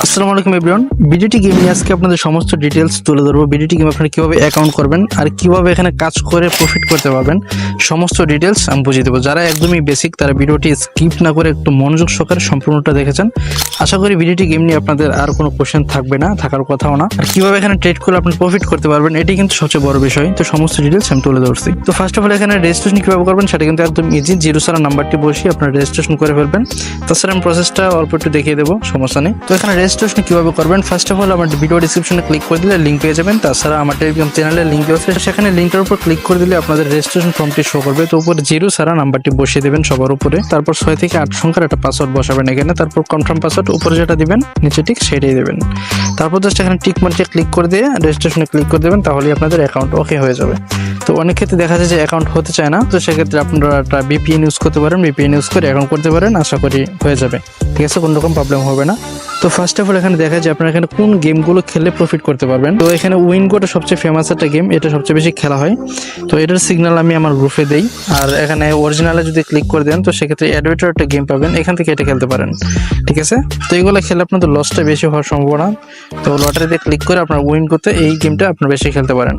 আসসালামু আলাইকুম everyone, BDT game নিয়ে আজকে আপনাদের সমস্ত ডিটেলস তুলে ধরবো। বিডিটি গেম আপনারা কীভাবে অ্যাকাউন্ট করবেন আর কীভাবে এখানে কাজ করে প্রফিট করতে পারবেন, সমস্ত ডিটেলস আমি বুঝিয়ে দেবো। যারা একদমই বেসিক তারা ভিডিওটি স্কিপ না করে একটু মনোযোগ সহকারে সম্পূর্ণটা দেখেছেন। আশা করি বিডিটি গেম নিয়ে আপনাদের আর কোনো কোশ্চেন থাকবে না, থাকার কথাও না। আর কীভাবে এখানে ট্রেড করে আপনি প্রফিট করতে পারবেন এটি কিন্তু সবচেয়ে বড় বিষয়। তো সমস্ত ডিটেলস আমি তুলে ধরছি। তো ফার্স্ট অফ অল এখানে রেজিস্ট্রেশন কীভাবে করবেন সেটা কিন্তু একদম ইজি। জিরো সারা নাম্বারটি বসিয়ে আপনারা রেজিস্ট্রেশন করে ফেলবেন। তাছাড়া আমি প্রসেসটা অল্প একটু দেখিয়ে দেবো, সমস্যা নেই। তো এখানে রেজিস্ট্রেশন কীভাবে করবেন, ফার্স্ট অফ অল আমার ভিডিও ডিসক্রিপশনে ক্লিক করে দিলে লিঙ্ক পেয়ে যাবেন। তাছাড়া আমার টেলিগ্রাম চ্যানেলের লিঙ্ক আছে, সেখানে লিঙ্কের উপর ক্লিক করে দিলে আপনাদের রেজিস্ট্রেশন ফর্মটি শো করবে। তো উপরে জিরো সারা নাম্বারটি বসিয়ে দেবেন সবার উপরে, তারপর 6 থেকে 8 সংখ্যার একটা পাসওয়ার্ড বসাবেন এখানে, তারপর কনফার্ম পাসওয়ার্ড উপরে যেটা দিবেন নিচে ঠিক সেটাই দেবেন। তারপর জাস্ট এখানে টিক মার্কে ক্লিক করে দিয়ে রেজিস্ট্রেশনে ক্লিক করে দেবেন, তাহলেই আপনাদের অ্যাকাউন্ট ওকে হয়ে যাবে। তো অনেক ক্ষেত্রে দেখা যায় যে অ্যাকাউন্ট হতে চায় না, তো সেক্ষেত্রে আপনারা একটা VPN ইউজ করতে পারেন, VPN ইউজ করে অ্যাকাউন্ট করতে পারেন, আশা করি হয়ে যাবে। ঠিক আছে, কোনো রকম প্রবলেম হবে না। তো ফার্স্ট অফ অল এখানে দেখা যায় আপনারা এখানে কোন গেমগুলো খেলে প্রফিট করতে পারবেন। তো এখানে উইনগোটা সবচেয়ে ফেমাস একটা গেম, এটা সবচেয়ে বেশি খেলা হয়। তো এটার সিগন্যাল আমি আমার গ্রুপে দেই। আর এখানে অরিজিনালে যদি ক্লিক করে দেন তো সেক্ষেত্রে অ্যাডভেটার একটা গেম পাবেন, এখান থেকে এটা খেলতে পারেন। ঠিক আছে, তো এগুলো খেলে আপনাদের লসটা বেশি হওয়ার সম্ভাবনা। তো লটারিতে ক্লিক করে আপনার উইন করতে এই গেমটা আপনার বেশি খেলতে পারেন।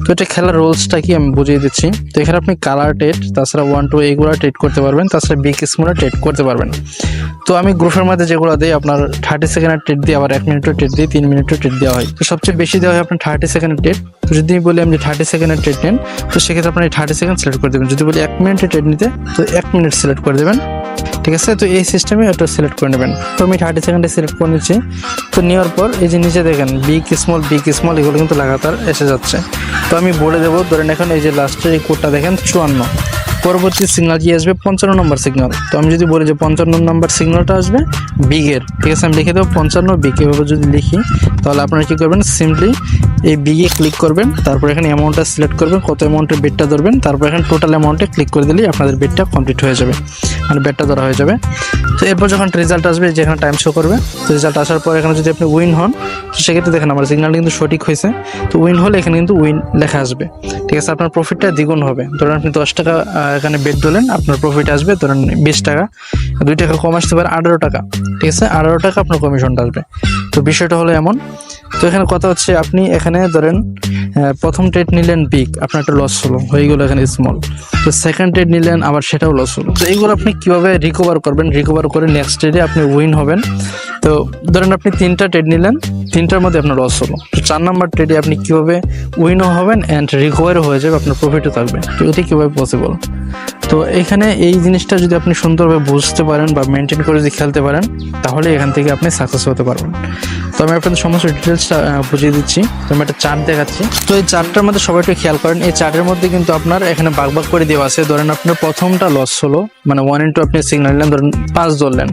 তো এটা খেলার রুলসটা কি আমি বুঝিয়ে দিচ্ছি। তো এখানে আপনি কালার ট্রেড, তাছাড়া 1 2 এইগুলো ট্রেড করতে পারবেন, তাছাড়া বিগ স্মল ট্রেড করতে পারবেন। তো আমি গ্রুপের মধ্যে যেগুলো দিই আপনার 30 সেকেন্ডের ট্রেড দিয়ে, আবার 1 মিনিটের ট্রেড দিয়ে, 3 মিনিটের ট্রেড দেওয়া হয়। তো সবচেয়ে বেশি দেওয়া হয় আপনার 30 সেকেন্ডের ট্রেড। তো যদি বলি আমি 30 সেকেন্ডের ট্রেড নেন তো সেক্ষেত্রে আপনার এই 30 সেকেন্ড সিলেক্ট করে দেবেন। যদি বলি 1 মিনিটের ট্রেড নিতে তো 1 মিনিট সিলেক্ট করে দেবেন। ঠিক আছে, তো এই সিস্টেমে এটা সিলেক্ট করে নেবেন। তো আমি 30 সেকেন্ডে সিলেক্ট করে নিচ্ছি। তো নেওয়ার পর এই যে নিচে দেখেন বিগ স্মল এগুলো কিন্তু লাগাতার এসে যাচ্ছে। তো আমি বলে দেবো, ধরেন এখন এই যে লাস্টের এই কোডটা দেখেন 54, পরবর্তী সিগন্যাল কি আসবে 55 নম্বর সিগন্যাল। তো আমি যদি বলি যে 55 নম্বর সিগন্যালটা আসবে বিগের, ঠিক আছে, আমি লিখে দেবো 55 বিগ। এভাবে যদি লিখি তাহলে আপনারা কী করবেন, সিম্পলি এই বিগে ক্লিক করবেন, তারপর এখানে অ্যামাউন্টটা সিলেক্ট করবেন, কত অ্যামাউন্টের বেডটা ধরবেন, তারপর এখানে টোটাল অ্যামাউন্টে ক্লিক করে দিলেই আপনাদের বেডটা কমপ্লিট হয়ে যাবে, মানে বেডটা ধরা হয়ে যাবে। তো এরপর যখন রেজাল্ট আসবে যেখানে টাইম শো করবে, তো রেজাল্ট আসার পর এখানে যদি আপনি উইন হন তো সেক্ষেত্রে দেখেন আমার সিগন্যালটা কিন্তু সঠিক হয়েছে। তো উইন হলে এখানে কিন্তু উইন লেখা আসবে। ঠিক আছে, আপনার প্রফিটটা দ্বিগুণ হবে। ধরেন আপনি 10 টাকা এখানে বেড ধরলেন, আপনার প্রফিট আসবে ধরেন 20 টাকা, 2 টাকা কম আসতে পারে 18 টাকা। ঠিক আছে, 18 টাকা আপনার কমিশনটা আসবে। তো বিষয়টা হলো এমন। তো এখানে কথা হচ্ছে আপনি এখানে ধরেন প্রথম ট্রেড নিলেন বিগ, আপনার একটা লস হলো, হয়ে গেলো এখানে স্মল। তো সেকেন্ড ট্রেড নিলেন, আবার সেটাও লস হলো। তো এইগুলো আপনি কীভাবে রিকভার করবেন, রিকভার করে নেক্সট ট্রেডে আপনি উইন হবেন। তো ধরেন আপনি 3টা ট্রেড নিলেন, 3টার মধ্যে আপনার লস হলো, তো 4 নাম্বার ট্রেডে আপনি কীভাবে উইনও হবেন অ্যান্ড রিকভারও হয়ে যাবে, আপনার প্রফিটও থাকবে। তো এটি কীভাবে পসিবল। তো এখানে এই জিনিসটা যদি আপনি সুন্দরভাবে বুঝতে পারেন বা মেনটেন করে যদি খেলতে পারেন তাহলে এখান থেকে আপনি সাকসেস হতে পারবেন। তো আমি আপনাদের সমস্ত ডিটেলসটা বুঝিয়ে দিচ্ছি। তো আমি একটা চার্ট দেখাচ্ছি। তো এই চার্টটার মধ্যে সবাই একটু খেয়াল করেন, এই চার্টের মধ্যে কিন্তু আপনার এখানে ভাগ করে দেওয়া আছে। ধরেন আপনার প্রথমটা লস হলো, মানে 1 into আপনি সিগন্যাল নিলেন, ধরেন 5 ধরলেন।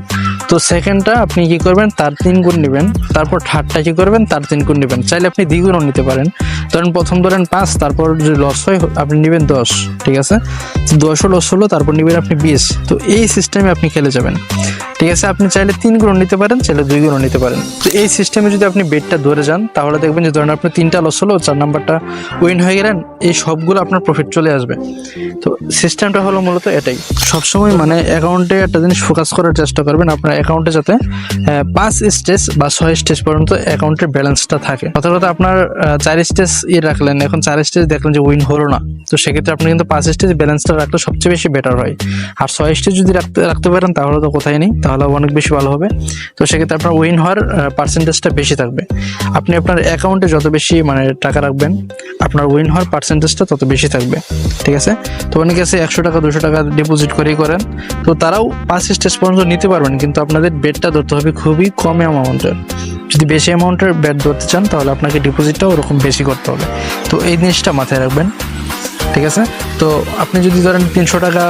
তো সেকেন্ডটা আপনি কি করবেন, তার 3 গুণ নেবেন, তারপর থার্ডটা কি করবেন, তার 3 গুণ নেবেন। চাইলে আপনি দ্বিগুণও নিতে পারেন। ধরেন প্রথম ধরেন 5, তারপর যদি লস হয় আপনি নেবেন 10। ঠিক আছে, 10ও লস হলো, তারপর নেবেন আপনি 20। তো এই সিস্টেমে আপনি খেলে যাবেন। ঠিক আছে, আপনি চাইলে 3 গুণ নিতে পারেন, চাইলে 2 গুণ নিতে পারেন। তো এই সিস্টেমে যদি আপনি বেটটা ধরে যান তাহলে দেখবেন যে ধরেন আপনি 3টা লস হলো, 4 নাম্বারটা উইন হয়ে গেলেন, এই সবগুলো আপনার প্রফিট চলে আসবে। তো সিস্টেমটা হলো মূলত এটাই। সবসময় মানে অ্যাকাউন্টে একটা জিনিস ফোকাস করার চেষ্টা করবেন, আপনার অ্যাকাউন্টে যাতে 5 স্টেজ বা 6 স্টেজ পর্যন্ত অ্যাকাউন্টের ব্যালেন্সটা থাকে। কথা আপনার 4 স্টেজ রাখলেন, এখন 4 স্টেজ দেখলেন যে উইন হলো না, তো সেক্ষেত্রে আপনি কিন্তু 5 স্টেজ ব্যালেন্সটা রাখলে সবচেয়ে বেশি বেটার হয়। আর 6 স্টেজ যদি রাখতে পারেন তাহলে তো কোথায় নেই, তাহলে অনেক বেশি ভালো হবে। তো সেক্ষেত্রে আপনার উইন হওয়ার পার্সেন্টেজটা বেশি থাকবে। আপনি আপনার অ্যাকাউন্টে যত বেশি মানে টাকা রাখবেন আপনার উইন হওয়ার পার্সেন্টেজটা তত বেশি থাকবে। ঠিক আছে, তো অনেকে আছে 100 টাকা 200 টাকা ডিপোজিট করেই করেন, তো তারাও 5 স্টেজ পর্যন্ত নিতে পারবেন, কিন্তু আপনাদের বেটটা ধরতে হবে খুবই কম অ্যামাউন্টের। যদি বেশি অ্যামাউন্টের বেট ধরতে চান তাহলে আপনাকে ডিপোজিটটাও ওরকম বেশি করতে হবে। তো এই জিনিসটা মাথায় রাখবেন। ঠিক আছে, তো আপনি যদি ধরেন 300 টাকা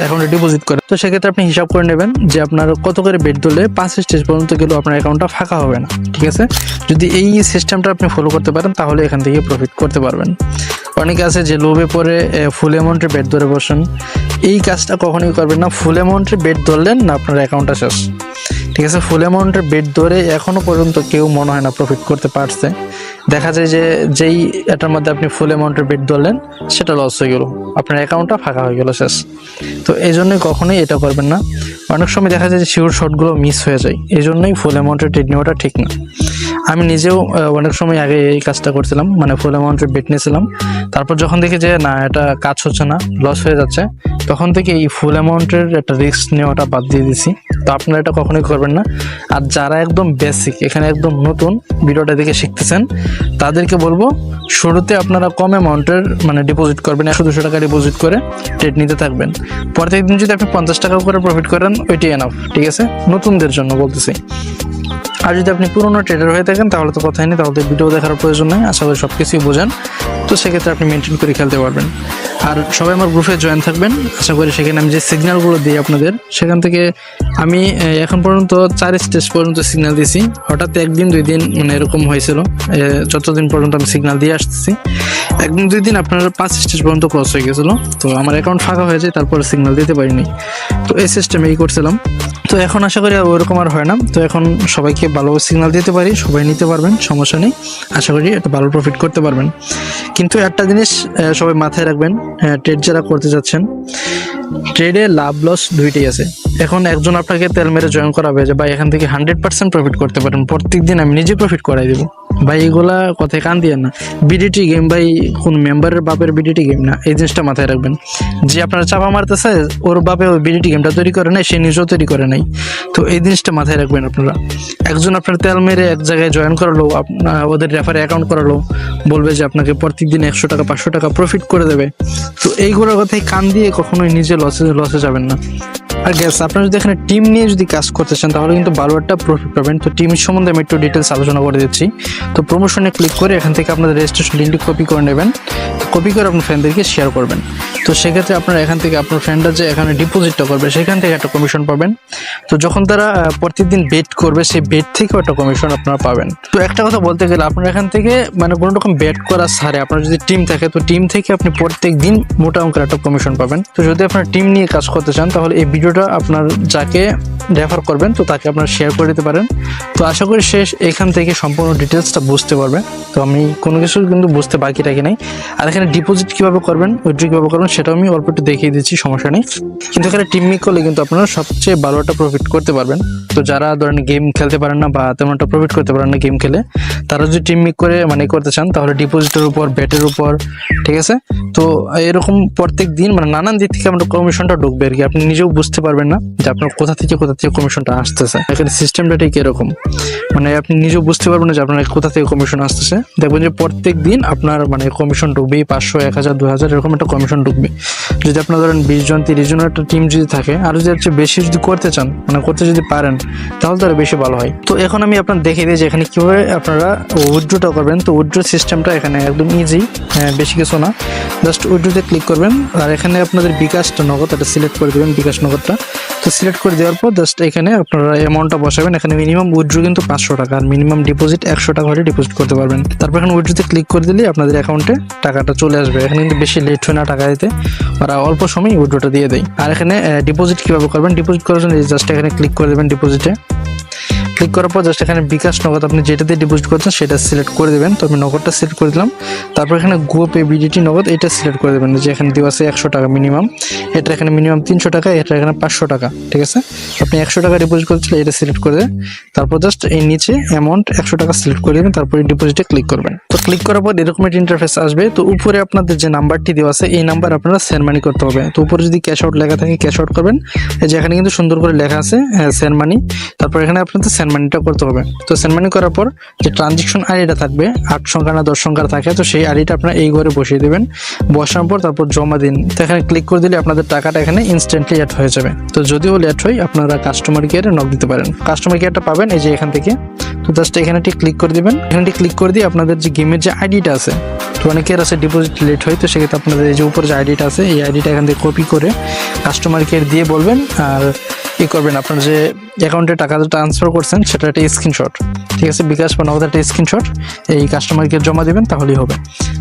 অ্যাকাউন্টে ডিপোজিট করেন তো সেক্ষেত্রে আপনি হিসাব করে নেবেন যে আপনার কত করে বেট ধরলে 5 স্টেজ পর্যন্ত গেলেও আপনার অ্যাকাউন্টটা ফাঁকা হবে না। ঠিক আছে, যদি এই সিস্টেমটা আপনি ফলো করতে পারেন তাহলে এখান থেকে প্রফিট করতে পারবেন। অনেকে আছে যে লোভে পরে ফুল অ্যামাউন্টের বেট ধরে বসেন, এই কাজটা কখনোই করবেন না। ফুল অ্যামাউন্টের বেট ধরলেন না আপনার অ্যাকাউন্টটা শেষ। ঠিক আছে, ফুল অ্যামাউন্টের বেট ধরে এখনো পর্যন্ত কেউ মনে হয় না প্রফিট করতে পারছে। দেখা যায় যে যেই এটার মধ্যে আপনি ফুল অ্যামাউন্টের বেট ধরলেন সেটা লস হয়ে গেল, আপনার অ্যাকাউন্টটা ফাঁকা হয়ে গেল শেষ। তো এই জন্যই কখনোই এটা করবেন না। অনেক সময় দেখা যায় যে শিওর শটগুলো মিস হয়ে যায়, এই জন্যই ফুল অ্যামাউন্টের ট্রেড নেওয়াটা ঠিক না। আমি নিজেও অনেক সময় আগে এই কাজটা করছিলাম, মানে ফুল অ্যামাউন্টের বেট নিয়েছিলাম, তারপর যখন দেখি যে না এটা কাজ হচ্ছে না, লস হয়ে যাচ্ছে, তখন থেকে এই ফুল অ্যামাউন্টের একটা রিস্ক নেওয়াটা বাদ দিয়ে দিছি। তো আপনারা এটা কখনোই করবেন না। আর যারা একদম বেসিক, এখানে একদম নতুন ভিডিওটা দেখে শিখতেছেন, তাদেরকে বলবো শুরুতে আপনারা কম অ্যামাউন্টের মানে ডিপোজিট করবেন, 100-200 টাকা ডিপোজিট করে ট্রেড নিতে থাকবেন। প্রত্যেকদিন যদি আপনি 50 টাকা করে প্রফিট করেন ওইটাই এনাফ, ঠিক আছে, নতুনদের জন্য বলতেছি। আর যদি আপনি পুরোনো ট্রেডার হয়ে থাকেন তাহলে তো কথাই নেই, তাহলে ভিডিও দেখার প্রয়োজন নেই, আশা করি সব কিছুই বোঝেন। তো সেক্ষেত্রে আপনি মেনটেন করে খেলতে পারবেন। আর সবাই আমার গ্রুপে জয়েন থাকবেন, আশা করি সেখানে আমি যে সিগন্যালগুলো দিই আপনাদের, সেখান থেকে আমি এখন পর্যন্ত 4 স্টেজ পর্যন্ত সিগন্যাল দিয়েছি। হঠাৎ 1 দিন 2 দিন মানে এরকম হয়েছিল, যতদিন পর্যন্ত আমি সিগন্যাল দিয়ে আসতেছি, 1 দিন 2 দিন আপনার 5 স্টেজ পর্যন্ত ক্রস হয়ে গেছিলো। তো আমার অ্যাকাউন্ট ফাঁকা হয়ে যায়, তারপরে সিগন্যাল দিতে পারিনি। তো এই সিস্টেমেই করছিলাম। তো এখন আশা করি ওরকম আর হয় না। তো এখন সবাইকে ভালো সিগন্যাল দিতে পারি, সবাই নিতে পারবেন, সমস্যা নেই। আশা করি একটা ভালো প্রফিট করতে পারবেন। কিন্তু একটা জিনিস সবাই মাথায় রাখবেন, ট্রেড যারা করতে যাচ্ছেন, ট্রেডে লাভ লস দুইটাই আছে। এখন একজন আপনাকে তেল মেরে জয়েন করাবে যে ভাই এখান থেকে 100% প্রফিট করতে পারেন, প্রত্যেক দিন আমি নিজে প্রফিট করাই দেবো, ভাই এগুলা কথায় কান দিয়ে না। বিডিটি গেম ভাই কোন মেম্বারের বাপের বিডিটি গেম না, এই জিনিসটা মাথায় রাখবেন। যে আপনারা চাপা মারতেছে ওর বাপে ওই বিডিটি গেমটা তৈরি করে নাই, সে নিজেও তৈরি করে নাই। তো এই জিনিসটা মাথায় রাখবেন আপনারা। একজন আপনার তেল মেরে এক জায়গায় জয়েন করালো, ওদের রেফারে অ্যাকাউন্ট করালো, বলবে যে আপনাকে প্রত্যেক দিন 100 টাকা 500 টাকা প্রফিট করে দেবে। তো এইগুলোর কথাই কান দিয়ে কখনোই নিজে লসে যাবেন না। আর গ্যাস, আপনারা যদি এখানে টিম নিয়ে যদি কাজ করতে চান তাহলে কিন্তু ভালো একটা প্রফিট পাবেন। তো টিমের সম্বন্ধে আমি একটু ডিটেলস আলোচনা করে দিচ্ছি। তো প্রমোশনে ক্লিক করে এখান থেকে আপনাদের রেজিস্ট্রেশন লিঙ্কটি কপি করে নেবেন, কপি করে আপনার ফ্রেন্ডদেরকে শেয়ার করবেন। তো সেক্ষেত্রে আপনারা এখান থেকে আপনার ফ্রেন্ডরা যে এখানে ডিপোজিটটা করবে সেখান থেকে একটা কমিশন পাবেন। তো যখন তারা প্রতিদিন বেট করবে সেই বেট থেকেও একটা কমিশন আপনারা পাবেন। তো একটা কথা বলতে গেলে আপনারা এখান থেকে মানে কোনো রকম বেট করা ছাড়ে আপনার যদি টিম থাকে, তো টিম থেকে আপনি প্রত্যেক দিন মোটা অঙ্কের একটা কমিশন পাবেন। তো যদি আপনার টিম নিয়ে কাজ করতে চান তাহলে এই ভিডিওটা আপনার যাকে রেফার করবেন তো তাকে আপনারা শেয়ার করে দিতে পারেন। তো আশা করি এখান থেকে সম্পূর্ণ ডিটেলসটা বুঝতে পারবে। তো আমি কোনো কিছু কিন্তু বুঝতে বাকি রাখি নাই। আর এখানে ডিপোজিট কীভাবে করবেন, উইথড্র কীভাবে করবেন সেটাও আমি অল্প একটু দেখিয়ে দিচ্ছি, সমস্যা নেই। কিন্তু এখানে টিম মিক করলে কিন্তু আপনারা সবচেয়ে ভালো একটা প্রফিট করতে পারবেন। তো যারা ধরেন গেম খেলতে পারেন না বা তেমন একটা প্রফিট করতে পারেন না গেম খেলে, তারা যদি টিম মিক করে মানে করতে চান তাহলে ডিপোজিটের উপর, বেটের উপর, ঠিক আছে। তো এরকম প্রত্যেক দিন মানে নানান দিক থেকে আপনার কমিশনটা ঢুকবে আর কি। আপনি নিজেও বুঝতে পারবেন না যে আপনার কোথা থেকে কমিশনটা আসতেছে। এখানে সিস্টেমটা ঠিক এরকম, মানে আপনি নিজেও বুঝতে পারবেন না যে আপনার কোথা থেকে কমিশন আসতেছে। দেখবেন যে প্রত্যেক দিন আপনার মানে কমিশন ঢুকবেই, 500, 1000, 2000 এরকম একটা কমিশন ঢুকবে। যদি আপনার ধরেন 20 জন 30 জনের একটা টিম যদি থাকে, আর যদি হচ্ছে বেশি যদি করতে চান, মানে করতে যদি পারেন তাহলে তো আরো বেশি ভালো হয়। তো এখন আমি আপনার দেখিয়ে দিই যে এখানে কিভাবে আপনারা উইথড্রটা করবেন। তো উইথড্র সিস্টেমটা এখানে একদম ইজি, বেশি কিছু না, জাস্ট উইথড্রতে ক্লিক করবেন। আর এখানে আপনাদের বিকাশটা নগদ এটা সিলেক্ট করে দেবেন, বিকাশ নগদটা। তো সিলেক্ট করে দেওয়ার পর জাস্ট এখানে আপনারা অ্যামাউন্টটা বসাবেন। এখানে মিনিমাম উইথড্র কিন্তু 500 টাকা, আর মিনিমাম ডিপোজিট 100 টাকা হলে ডিপোজিট করতে পারবেন। তারপর এখানে উইথড্রতে ক্লিক করে দিলে আপনাদের অ্যাকাউন্টে টাকাটা চলে আসবে। এখানে কিন্তু বেশি লেট হয় না টাকা দিতে, ওরা অল্প সময় উইথড্রটা দিয়ে দেয়। আর এখানে ডিপোজিট কীভাবে করবেন, ডিপোজিট করার জন্য জাস্ট এখানে ক্লিক করে দেবেন। ডিপোজিটে ক্লিক করার পর জাস্ট এখানে বিকাশ নগদ আপনি যেটাতে ডিপোজিট করছেন সেটা সিলেক্ট করে দেবেন। তো আমি নগদটা সিলেক্ট করে দিলাম। তারপর এখানে গো পে বিডিটি নগদ এটা সিলেক্ট করে দেবেন, যে এখানে দেওয়া আছে 100 টাকা মিনিমাম, এটা এখানে মিনিমাম 300 টাকা, এটা এখানে 500 টাকা, ঠিক আছে। আপনি 100 টাকা ডিপোজিট করেছিলেন, এটা সিলেক্ট করে দেবেন। তারপর জাস্ট এই নিচে অ্যামাউন্ট 100 টাকা সিলেক্ট করে দেবেন, তারপরে ডিপোজিটে ক্লিক করবেন। তো ক্লিক করার পর এরকম একটা ইন্টারফেস আসবে। তো উপরে আপনাদের যে নাম্বারটি দেওয়া আছে এই নাম্বার আপনারা সেন্ড মানি করতে হবে। তো উপরে যদি ক্যাশ আউট লেখা থাকে ক্যাশ আউট করবেন, এই যে এখানে কিন্তু সুন্দর করে লেখা আছে সেন্ড মানি, তারপর এখানে আপনাদের সেন্ড মানিটা করতে হবে। তো সেন্ড মানি করার পর যে ট্রানজেকশন আইডিটা থাকবে 8 সংখ্যা না 10 সংখ্যার থাকে, তো সেই আইডিটা আপনারা এই ঘরে বসিয়ে দেবেন। বসানোর পর তারপর জমা দিন। তো এখানে ক্লিক করে দিলে আপনাদের টাকাটা এখানে ইনস্ট্যান্টলি অ্যাড হয়ে যাবে। তো যদিও লেট হয় আপনারা কাস্টমার কেয়ারে নক দিতে পারেন, কাস্টমার কেয়ারটা পাবেন এই যে এখান থেকে। তো জাস্ট এখানে ক্লিক করে দিবেন। এখানে ক্লিক করে দিয়ে আপনাদের যে গেমের যে আইডিটা আছে, তো অনেকের আছে ডিপোজিট লেট হয়, তো সেক্ষেত্রে আপনাদের এই যে উপরে যে আইডিটা আছে এই আইডিটা এখান থেকে কপি করে কাস্টমার কেয়ার দিয়ে বলবেন। আর কি করবেন, আপনার যে অ্যাকাউন্টে টাকা ট্রান্সফার করছেন সেটা একটা স্ক্রিনশট, ঠিক আছে, বিকাশ বা নগদ একটা স্ক্রিনশট এই কাস্টমার কেয়ার জমা দেবেন, তাহলেই হবে।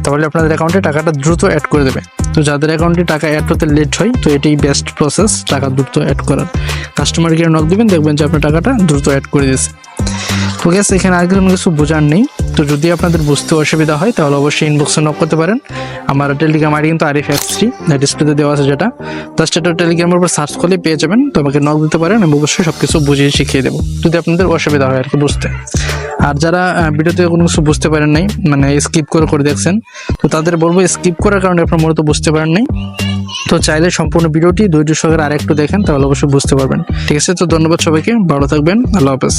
তাহলে আপনাদের অ্যাকাউন্টে টাকাটা দ্রুত অ্যাড করে দেবে। তো যাদের অ্যাকাউন্টে টাকা অ্যাড হতে লেট হয়, তো এটাই বেস্ট প্রসেস টাকা দ্রুত অ্যাড করার। কাস্টমার কেয়ার নক দিবেন, দেখবেন যে আপনার টাকাটা দ্রুত অ্যাড করে দিয়েছে। তো গ্যাস এখানে আর কোনো কিছু বোঝার নেই। তো যদি আপনাদের বুঝতে অসুবিধা হয় তাহলে অবশ্যই ইনবক্সে নক করতে পারেন। আমার টেলিগ্রাম আইডি কিন্তু আরিফ F3 ডিসপ্লেতে দেওয়া আছে, যেটা জাস্ট এটা টেলিগ্রামের উপর সার্চ করলে পেয়ে যাবেন। তো আমাকে নক দিতে পারেন, আমি অবশ্যই সবকিছু বুঝিয়ে শিখিয়ে দেবো যদি আপনাদের অসুবিধা হয় আর কি বুঝতে। আর যারা ভিডিওতে কোনো কিছু বুঝতে পারেন নাই, মানে স্কিপ করে দেখছেন, তো তাদের বলবো স্কিপ করার কারণে আপনারা মূলত বুঝতে পারেন নাই। তো চাইলে সম্পূর্ণ ভিডিওটি ধৈর্য সহকারে আরেকটু দেখেন, তাহলে অবশ্যই বুঝতে পারবেন। ঠিক আছে, তো ধন্যবাদ সবাইকে, ভালো থাকবেন, আল্লাহ হাফেজ।